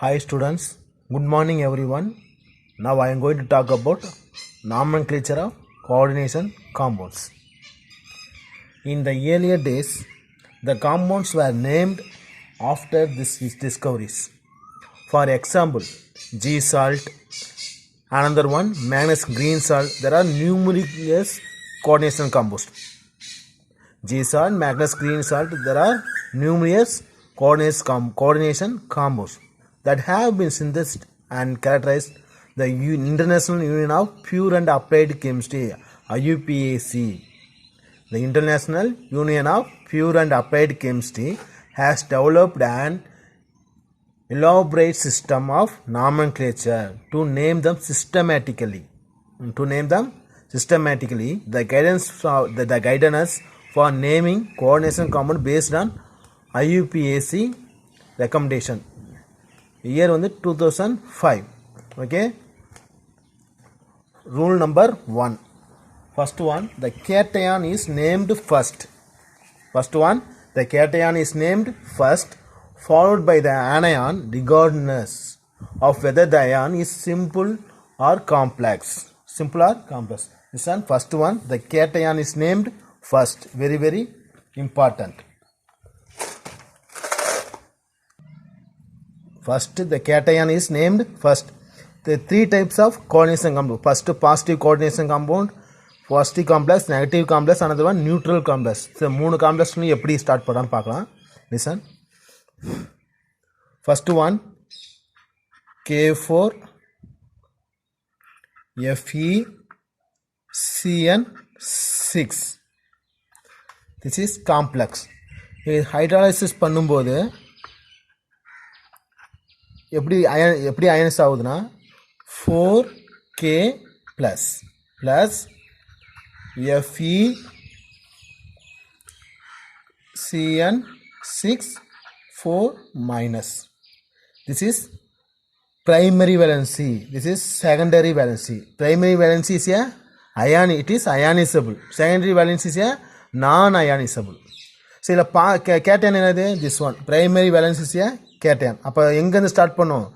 Hi students, good morning everyone. Now I am going to talk about nomenclature of coordination compounds. In the earlier days, the compounds were named after these discoveries. For example, G salt, another one manganese green salt. There are numerous coordination compounds. G salt, manganese green salt. There are numerous coordination compounds that have been synthesized and characterized the International Union of Pure and Applied Chemistry, IUPAC. The International Union of Pure and Applied Chemistry has developed an elaborate system of nomenclature to name them systematically. The guidance for naming coordination compound based on IUPAC recommendation. Year 2005. Okay. Rule number 1. First one, the cation is named first. The cation is named first, followed by the anion, regardless of whether the ion is simple or complex. This one, first one, the cation is named first. Very, very important. First, the cation is named first. The three types of coordination compound. First, positive coordination compound, positive complex, negative complex, another one neutral complex. So, மூணு complex எப்படி start பண்ணலாம் பார்க்கலாம். Listen. First one, K4 FeCN6. This is complex. Hydrolysis பண்ணும்போது எப்படி அயனைஸ் ஆகுதுன்னா 4K plus FeCN6 4 minus. This is primary valency. This is secondary valency. Primary valency is a ion. It is ionizable. Secondary valency is a non-ionizable. So cation என்னது? This one. Primary valency is a cation. அப்போ எங்கேருந்து start பண்ணோம்?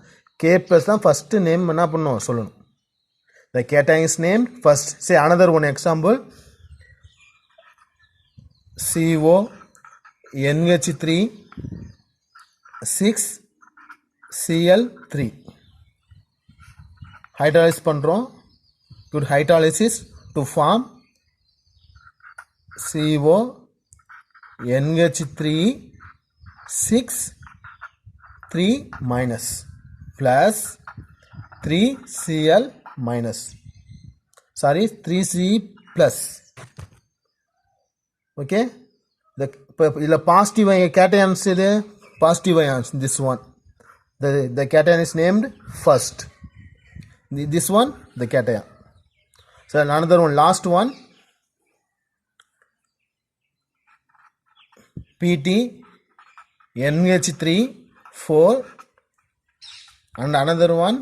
K plus தான் first name என்ன பண்ணோம் சொல்லணும். The cation is named first. Say another one example. CO NH3 6Cl3. Hydrolysis பண்ணுறோம். To hydrolysis to form CO NH3 6 3 minus plus 3Cl minus. 3C plus. Okay. The positive cations is positive ions. This one. The cation is named first. This one, the cation. So another one, last one. PT NH3 4 and another one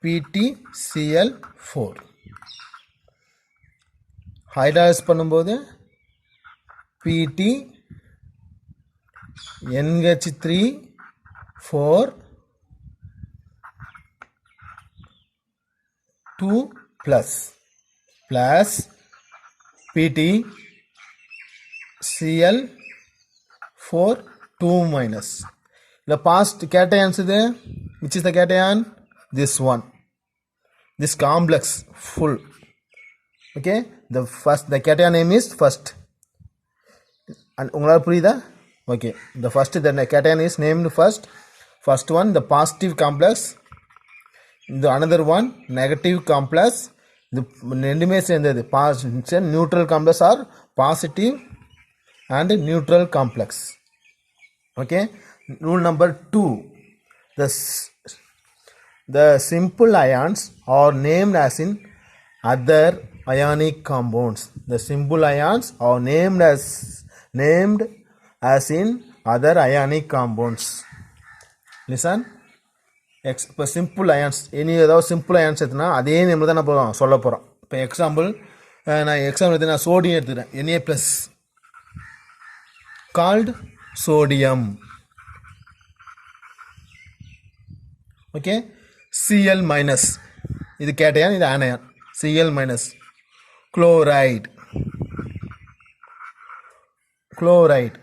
PTCl4. Hydrolysis பண்ணும்போது PT NH3 4 2 plus PT Cl4 2 minus. The past cations is there. Which is the cation? This one. This complex full. Okay. The cation name is first. And ungala purida? Okay. The first the cation is named first. First one, the positive complex. The another one, negative complex. The ரெண்டுமே சேர்ந்தது neutral complex or positive and neutral complex. Okay. Rule number 2. The simple ions are named as in other ionic compounds. The simple ions are named as in other ionic compounds. Listen. இப்போ simple ions ஏதாவது simple ions எடுத்துனா அதே name தான் நான் சொல்ல போகிறோம். இப்போ example நான் sodium எடுத்துக்கிறேன். Na plus called sodium. Okay. Cl minus, இது கேட்டையான், இது ஆனையான். Cl minus chloride, chloride.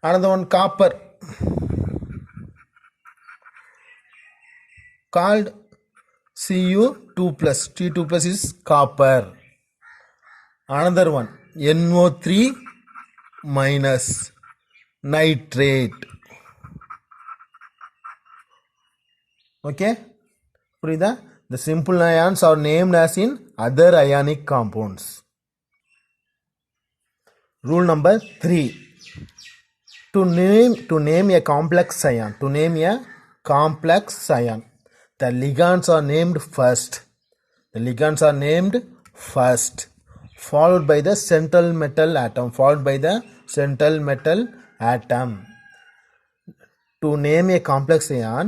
Another one, copper, called Cu2 plus. T2 plus is copper. Another one, NO3 minus nitrate. Okay, புரியுதா? The simple ions are named as in other ionic compounds. Rule number 3. To name a complex ion, the ligands are named first. Followed by the central metal atom. To name a complex ion,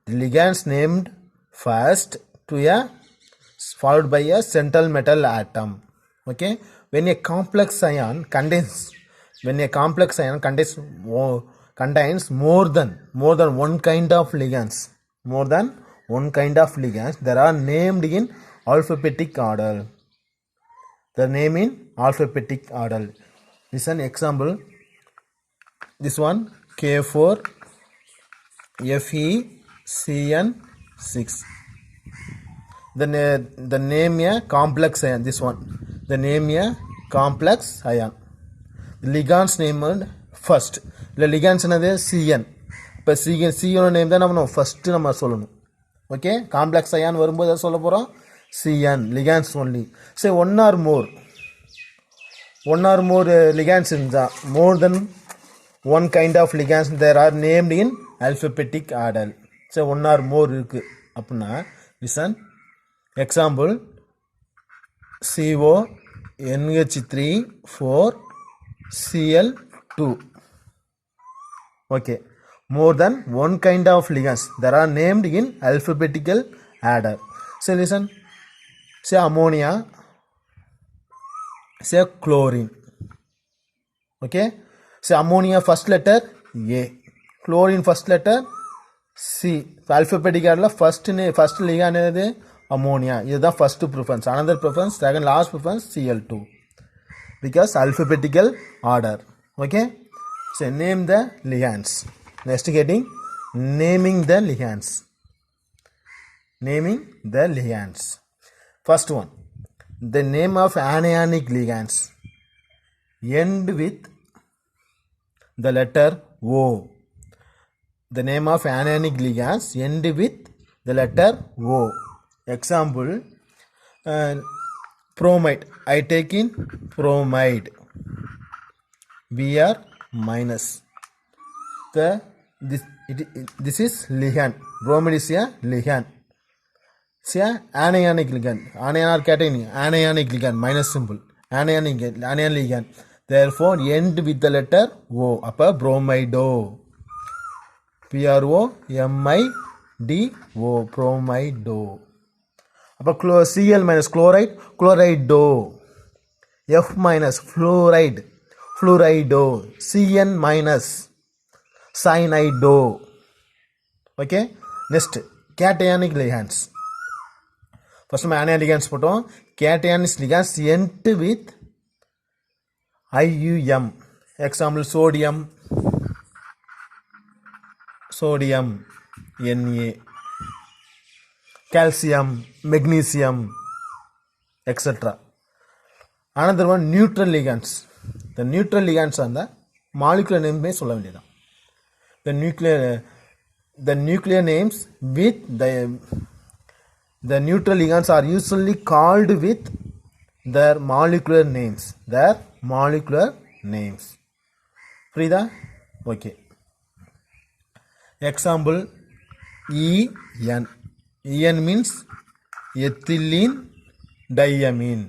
the ligands named first followed by a central metal atom. Okay, when a complex ion contains more than one kind of ligands, they are named in alphabetic order. Listen, example, this one, K4 FeCN6. The name a complex ion. This one, the name a complex ion. The ligands named first. The ligands என்னது Cn. இப்போ Cn name தான் நம்ம first நம்ம சொல்லணும். Okay, complex ion வரும்போது அதை சொல்ல போகிறோம் Cn, ligands only. Say one or more ligands இருந்தால், more than one kind of ligands there are named in alphabetic order. Say one or more இருக்கு அப்படின்னா, listen, example, CO NH3 4 Cl2. Okay, more than one kind of ligands that are named in alphabetical order. So listen, say ammonia, say chlorine. Okay, say ammonia first letter A, chlorine first letter C. Alphabetical order first ligand is ammonia. This is the first preference. Another preference, second last preference, Cl2, because alphabetical order. Okay, so name the ligands. Next getting naming the ligands. First one, the name of anionic ligands end with the letter O. The name of anionic ligands end with the letter O. Example, bromide. I take in bromide, Br minus. This is ligand. Bromide is a ligand. See, anionic ligand. Anion cation, anionic ligand, minus symbol. Anion ligand. Therefore, end with the letter O. Upper bromido. PROMIDO. Bromido. Upper Cl minus chloride. Chlorido. F minus fluoride. Fluorido. Cn minus cyanido. Okay, next cationic ligands. First anionic ligands போட்டோம். Cationic ligands end with IUM. Example, sodium Na, calcium, magnesium, etc. Another one, neutral ligands. The neutral ligands are the molecular name में சொல்ல வேண்டியது. The nuclear names with the neutral ligands are usually called with their molecular names. புரியுதா? Okay. Example, En. En means ethylene diamine.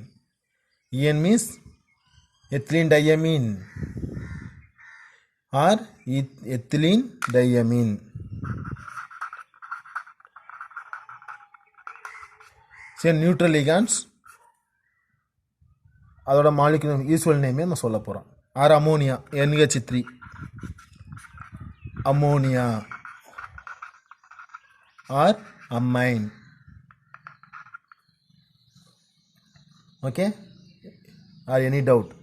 En means ethylene diamine or ethylene diamine. Say neutral ligands, அதோட molecular usual நேமே நம்ம சொல்ல போகிறோம். Or ammonia, NH3 ammonia. or amine. Okay, or any doubt?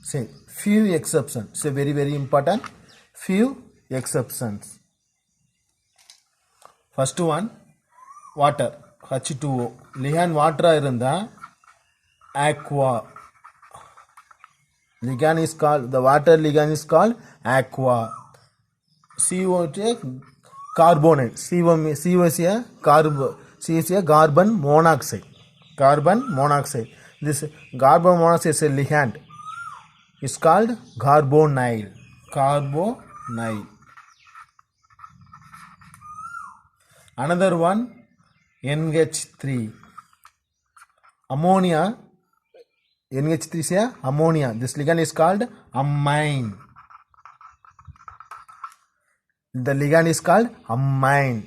See, few exceptions. So very very important. Few exceptions. First one, water. H2O. Ligand water irundha aqua. Ligand is called, the water ligand is called aqua. CO carbonate. CO is a carbon monoxide. Carbon monoxide. This carbon monoxide is a ligand. It's called carbonyl. Carbonyl. Another one, NH3. Ammonia. NH3 is a ammonia. This ligand is called amine. The ligand is called amine.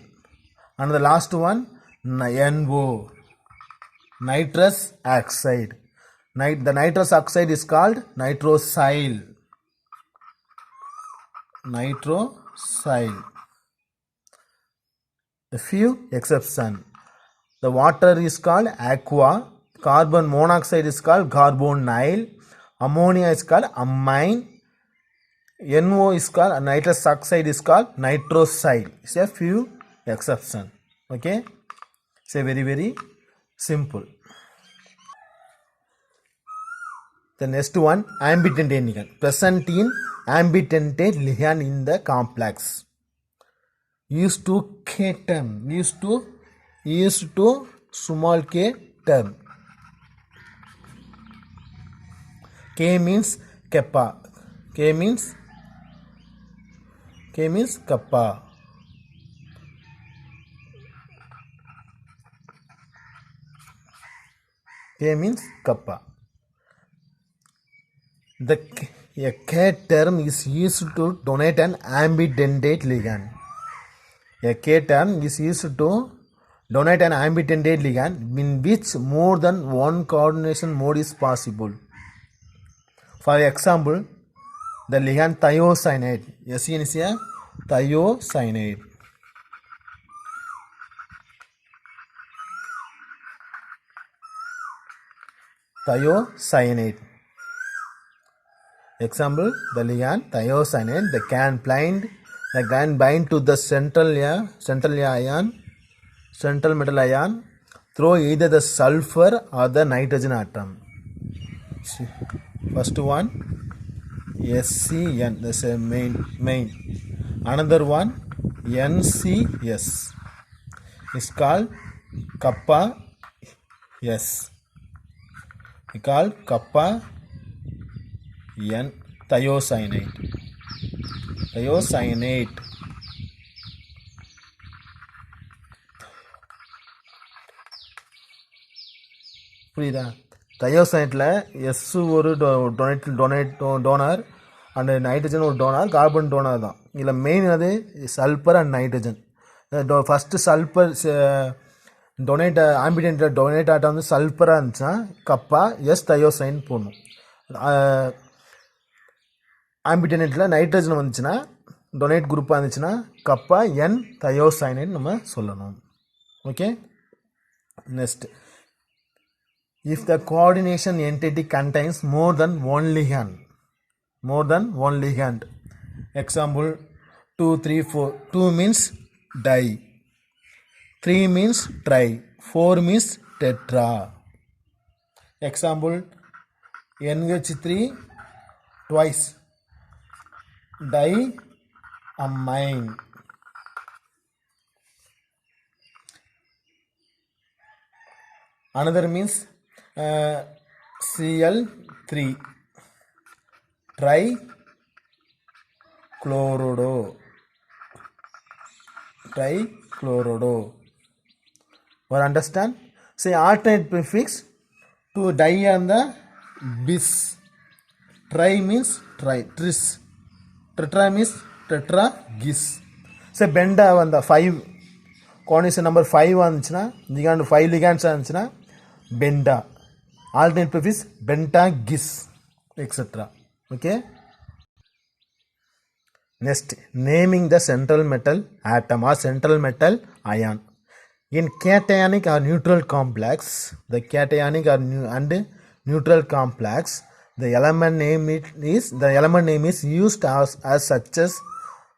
And the last one, NO. Nitrous oxide. The nitrous oxide is called nitrosyl. Nitrosyl. A few exceptions. The water is called aqua. Carbon monoxide is called carbonyl. Ammonia is called amine. NO is called, nitrous oxide is called nitrosyl. It's a few exceptions. Okay. It's a very very simple. The next one, ambitentate ligand. Present in ambitentate ligand in the complex. Used to K term. Used to small k term. K means kappa. K means kappa. K means kappa. The K term is used to denote an ambitentate ligand. A K term is used to denote an ambitentate ligand in which more than one coordination mode is possible. For example, the ligand thiocyanate. SN is a thiocyanate. Thiocyanate. Example, the ligand thiocyanate, the can bind to the central metal ion through either the sulfur or the nitrogen atom. First one, SCN, that's a main. Another one, NCS, is called kappa S. It's called kappa N, thiocyanate. புரியுதா? தயோசைனேட்டில் S ஒரு donor and nitrogen ஒரு donor, carbon donor தான். இதில் main அது sulphur and nitrogen. First sulphur ஆம்பிடென்ட்டில் donate atom வந்து சல்பராக இருந்துச்சுன்னா கப்பா எஸ் தயோசைன் போடணும். ஆம்பிடென்ட்டில் நைட்ரஜன் வந்துச்சுன்னா டொனேட் குரூப்பாக இருந்துச்சுன்னா கப்பா என் தயோசைனேட் நம்ம சொல்லணும். Okay. Next, if the coordination entity contains more than one ligand. Example, 2, 3, 4. 2 means di, 3 means tri, 4 means tetra. Example, NH3 twice, diamine. Another means Cl3 trichlorodo. Or understand? Say alternate prefix to di and the bis. Tri means tris. Tetra means tetragis. Say benda and the 5 coordination number 5 வந்துச்சுன்னா ligand 5 ligands இருந்துச்சுன்னா benda. Alternate prefix benta gis, etc. Okay. Next, naming the central metal atom or central metal ion. In cationic or neutral complex, the cationic or and neutral complex, the element name is used as such as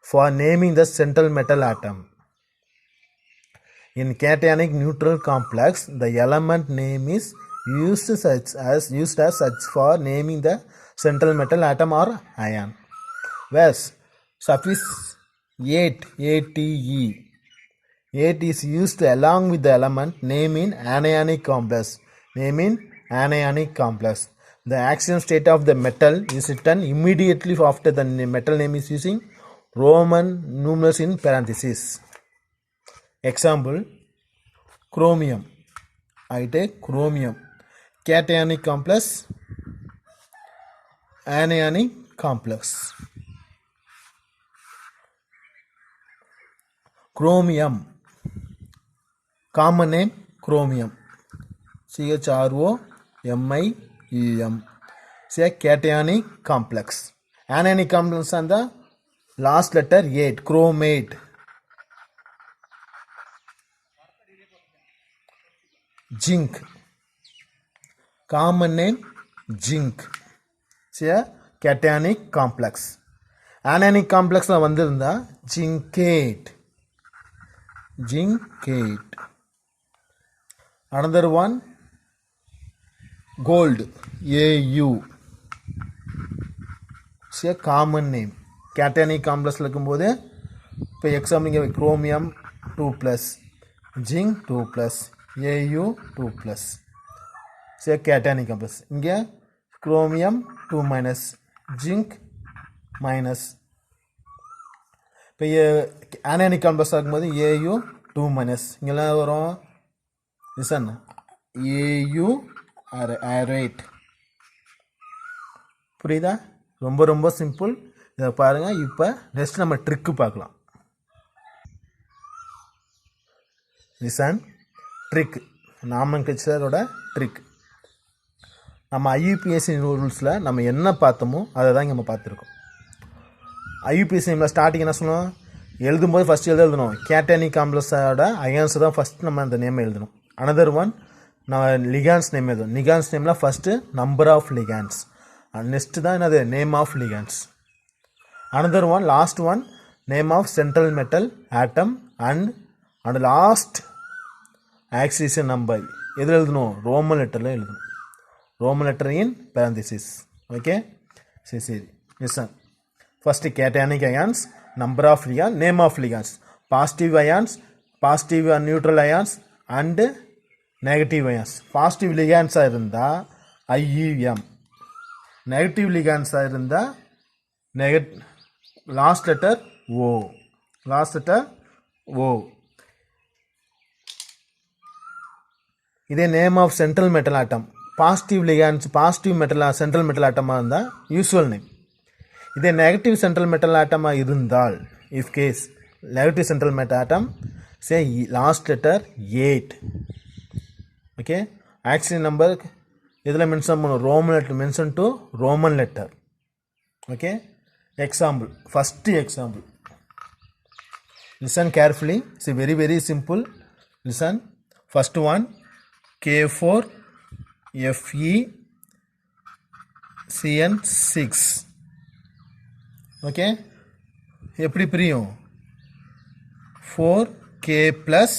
for naming the central metal atom. In cationic neutral complex, the element name is used as such for naming the central metal atom or ion. Whereas suffix ate, ate is used along with the element name in anionic complex. The axiom state of the metal is written immediately after the metal name is using Roman numerals in parentheses. Example, chromium. I take chromium. Cationic complex, anionic complex. Chromium, common name chromium, CHROMIUM. Say cationic complex. Anionic complex and the last letter 8, chromate. Zinc, common name zinc. Say cationic complex. Anionic complex வந்திருந்தா zincate. Another one, gold, AU. It's a common name. Cationic complex இருக்கும்போது இப்போ example இங்கே chromium 2+, zinc 2+, AU 2+. Say cationic complex. இங்கே chromium 2-, zinc -. இப்போ anionic complex ஆகும்போது AU 2-. இங்கெல்லாம் வரும் listen AU arate. புரியுதா? ரொம்ப சிம்பிள். இதை பாருங்க. இப்போ நெக்ஸ்ட் நம்ம ட்ரிக்கு பார்க்கலாம். லிசன், ட்ரிக், நாமன்கிளேச்சரோட ட்ரிக். நம்ம IUPAC ரூல்ஸில் நம்ம என்ன பார்த்தோமோ அதை தான் நம்ம பார்த்துருக்கோம். IUPAC நேமில் ஸ்டார்டிங் என்ன சொல்லணும், எழுதும்போது ஃபஸ்ட்டு எழுதணும் கேட்டானிக் காம்ப்ளெக்ஸோட அயான்ஸ் தான் ஃபஸ்ட் நம்ம அந்த நேமை எழுதணும். அனதர் ஒன் நான் லிகான்ஸ் நேம் எழுதணும். லிகான்ஸ் நேமில் first number of ligands, next தான் என்னது name of ligands. Another one last one name of central metal atom and last oxygen number எதில் எழுதணும், ரோமன் லெட்டரில் எழுதணும். Roman letter in parenthesis. Okay, சரி listen. First cationic ions, number of ligands, name of ligands, positive ions, positive and neutral ions and negative ions. Positive ligands இருந்தா IUM, negative ligands இருந்தா last letter O. இதே name of central metal atom, positive ligands, positive metal central metal atom இருந்தா usual name. இதே negative central metal ஆட்டமாக இருந்தால், if case negative central metal atom, say last letter 8. Okay, oxygen number இதில் mention பண்ணும், Roman letter mention to Roman letter. Okay, example, first example. Listen carefully, it's very very simple. Listen, first one K4FeCN6. Okay, எப்படி பிரியும், 4K plus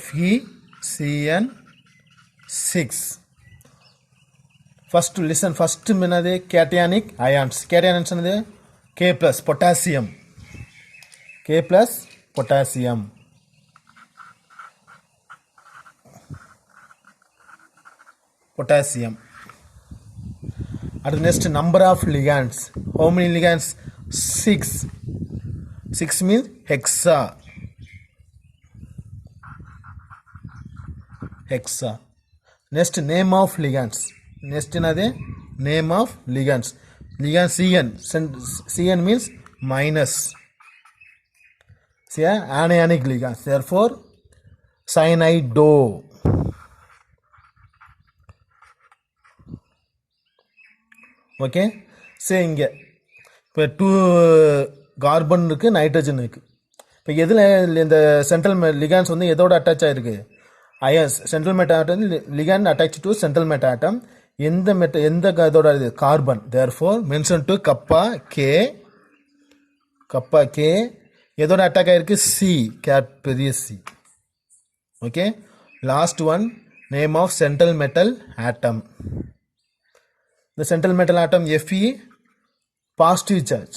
FeCN6. First listen, first என்னது கேட்டியானிக் ions. கேட்டியானிக்ஸ் என்னது K plus potassium, K plus potassium. At the next, number of ligands. How many ligands? 6. 6 means hexa. Next, name of ligands. Next another name of ligands. Ligand CN. CN means minus. See, anionic ligands. Therefore, cyanide. Okay. சரி, இங்கே இப்போ 2 carbon இருக்குது, nitrogen இருக்குது. இப்போ எதில் இந்த central ligands வந்து எதோட அட்டாச் ஆகிருக்கு? Ions. Central metal atom ligand attach to central metal atom. எந்த இதோட இது? Carbon. Therefore mention to kappa K எதோட அட்டாக் ஆகிருக்கு? சி, பெரிய C. Okay. Last one, name of central metal atom. இந்த சென்ட்ரல் மெட்டல் ஆட்டம் Fe பாசிட்டிவ் சார்ஜ்.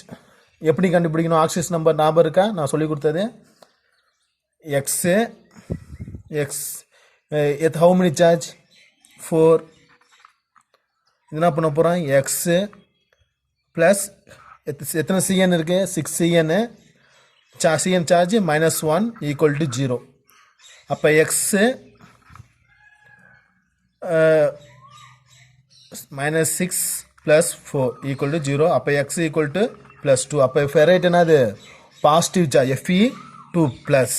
எப்படி கண்டுபிடிக்கணும்? Oxygen number ஞாபகம் இருக்கா? நான் சொல்லி கொடுத்தது. X how many charge? 4. என்ன பண்ண போகிறோம்? எக்ஸு ப்ளஸ் எத்தனை சிஎன் இருக்குது? 6 CN. CN charge -1 equal to 0. அப்போ எக்ஸு -6 + 4 ஈக்குவல் டு 0. அப்போ எக்ஸ் ஈக்குவல் டு +2. அப்போ ஃபெரைட் என்னது? Positive charge, Fe2+.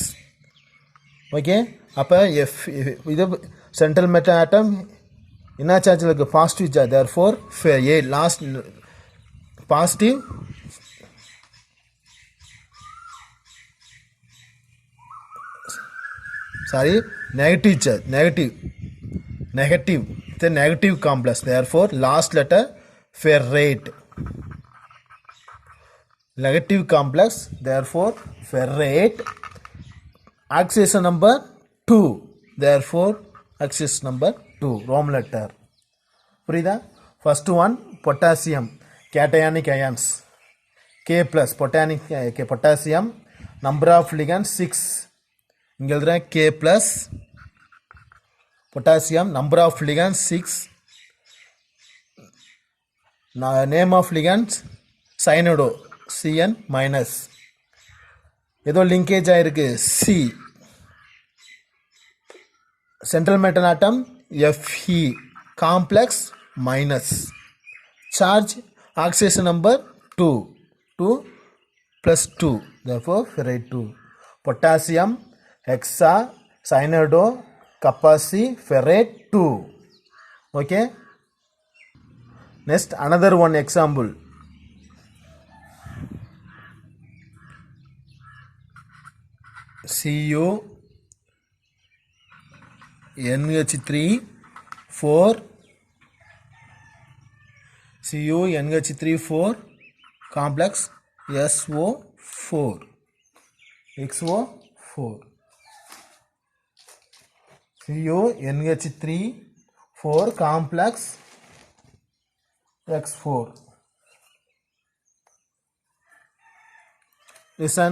ஓகே. அப்போ இது சென்ட்ரல் மெட்டல் ஆட்டம் என்ன சார்ஜில் இருக்குது? Positive charge. Therefore last positive negative charge, negative the negative complex. Therefore last letter ferrate, negative complex. Therefore ferrate. Oxidation number 2. Therefore oxidation number 2, Roman letter. புரியுதா? first one potassium, cationic ions, K+, potassium. Number of ligands 6. இங்கே எழுதுகிறேன் K+, potassium. Number of ligands 6. Name of ligands cyanide, Cn-. ஏதோ linkage ஆகிருக்கு C. சென்ட்ரல் metal ஆட்டம் Fe complex minus. Charge oxidation number 2 + 2. therefore ferrite 2. potassium hexa cyanide kappa C ferrate 2. okay. Next another one example. Cu NH3 4 Cu NH3 4 complex SO4 XO4. Cu NH3 4 complex X4. Listen,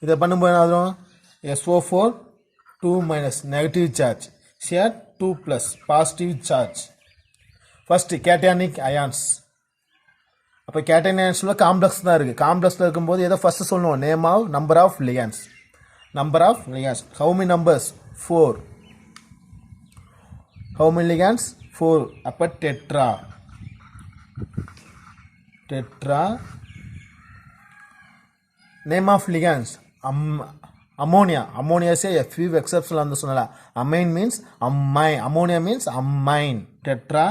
இதை பண்ணும்போது என்ன ஆகும்? SO4 2- negative charge, here 2+ positive charge. First cationic ions. அப்போ கேட்டைன் அயன்ஸில் complex தான் இருக்குது. காம்ப்ளெக்ஸில் இருக்கும்போது எதை first சொல்லணும்? Name of number of ligands. Number of ligands. How many numbers? 4. How many ligands? 4. அப்போ tetra. Name of ligands ammonia. அம்மோனியாஸே Fe எக்ஸப்ஷனில் வந்து சொன்னல. Amine means ammine. Ammonia means ammine. Tetra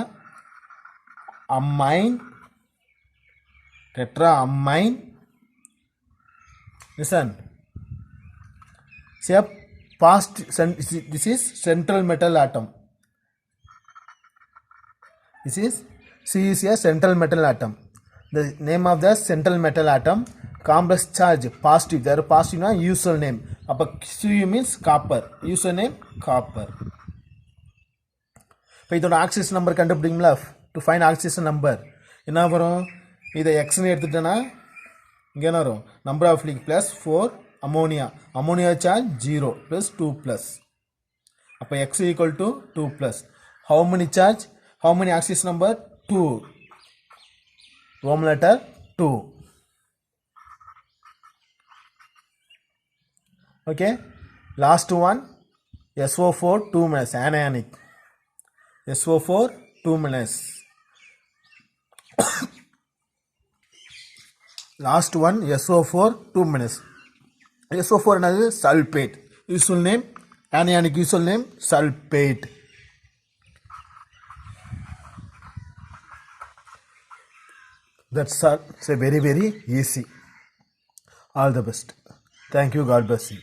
ammine. Listen. See, this is central metal atom. C is a central metal atom. The name of the central metal atom, complex charge positive. There are positive na usual name. Appa Cu means copper. Usual name copper. இப்போ இதோட oxygen number கண்டுபிடிங்களா? To find oxygen number என்ன வரும்? இதை எக்ஸ்னு எடுத்துட்டேன்னா இங்கே என்ன வரும்? நம்பர் ஆஃப் லீக் +4 அமோனியா. Ammonia charge 0 +2+. அப்போ X equal to 2+. How many charge? How many oxygen number? 2. Roman letter 2. Okay. Last one SO4 2- anionic. SO4 2-. Last one SO4 2-. SO4 என்னது? Sulphate. Usual name anionic. Usual name sulphate. That's all. It's a very, very easy. All the best. Thank you. God bless you.